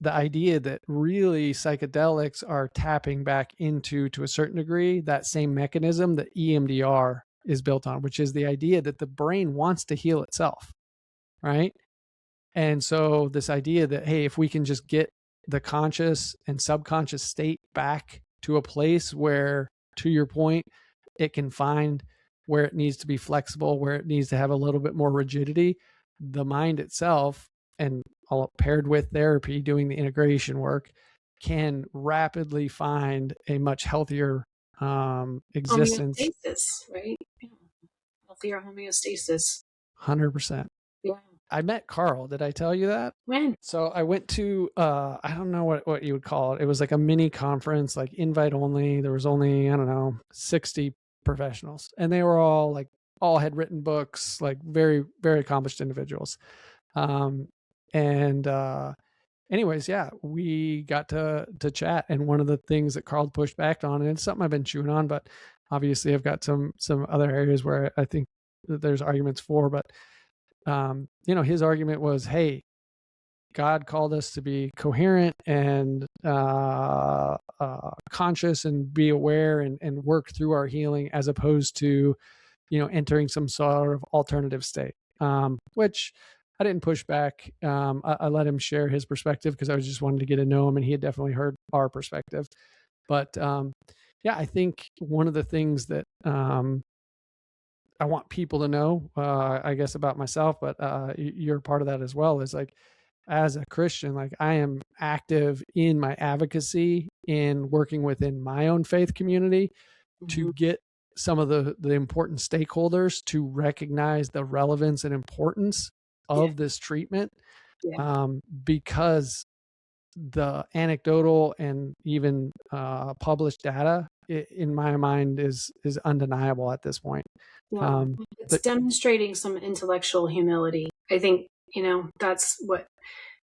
the idea that really psychedelics are tapping back into, to a certain degree, that same mechanism that EMDR is built on, which is the idea that the brain wants to heal itself, right? And so this idea that, hey, if we can just get the conscious and subconscious state back to a place where, to your point, it can find where it needs to be flexible, where it needs to have a little bit more rigidity, the mind itself, and all paired with therapy, doing the integration work, can rapidly find a much healthier existence. Homeostasis, right? Yeah. Healthier homeostasis. 100%. Yeah. I met Carl. Did I tell you that? When? So I went to, I don't know what you would call it. It was like a mini conference, like invite only. There was only, I don't know, 60 professionals, and they were all had written books, like very, very accomplished individuals. Anyways, yeah, we got to chat. And one of the things that Carl pushed back on, and it's something I've been chewing on, but obviously I've got some other areas where I think that there's arguments for, but his argument was, hey, God called us to be coherent and conscious and be aware and work through our healing, as opposed to, entering some sort of alternative state, which I didn't push back. I let him share his perspective because I was just wanting to get to know him, and he had definitely heard our perspective. But yeah, I think one of the things that I want people to know, I guess, about myself, but you're part of that as well, is like, as a Christian, like, I am active in my advocacy in working within my own faith community to get some of the important stakeholders to recognize the relevance and importance of this treatment, because the anecdotal and even published data, in my mind, is undeniable at this point. Yeah, it's demonstrating some intellectual humility. I think, that's what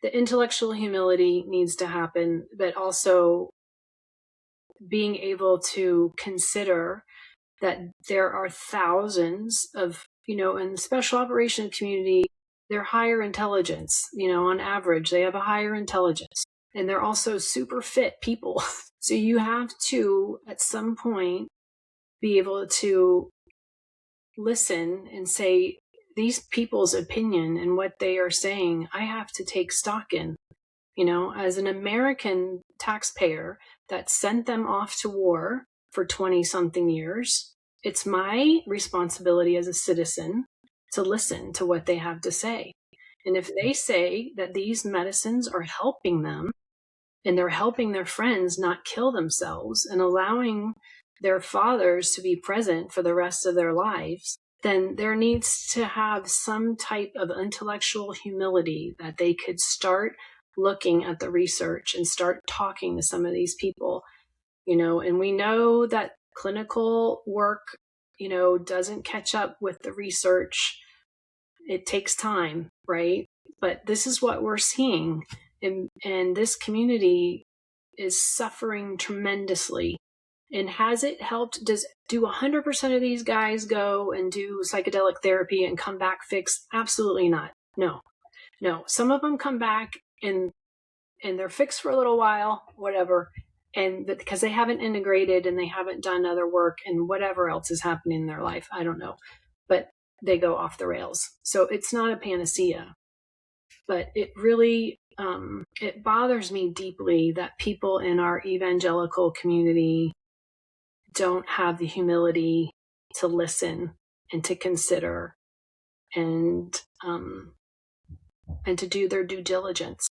the intellectual humility needs to happen, but also being able to consider that there are thousands of, in the special operations community, they're higher intelligence, on average, they have a higher intelligence, and they're also super fit people. So you have to, at some point, be able to listen and say, these people's opinion and what they are saying, I have to take stock in. As an American taxpayer that sent them off to war for 20-something years, it's my responsibility as a citizen to listen to what they have to say. And if they say that these medicines are helping them, and they're helping their friends not kill themselves and allowing their fathers to be present for the rest of their lives, then there needs to have some type of intellectual humility that they could start looking at the research and start talking to some of these people, and we know that clinical work, doesn't catch up with the research. It takes time, right? But this is what we're seeing. And this community is suffering tremendously. And has it helped? Do 100% of these guys go and do psychedelic therapy and come back fixed? Absolutely not. No. Some of them come back and they're fixed for a little while, whatever. And because they haven't integrated and they haven't done other work and whatever else is happening in their life, I don't know, but they go off the rails. So it's not a panacea, but it really, it bothers me deeply that people in our evangelical community don't have the humility to listen and to consider and to do their due diligence.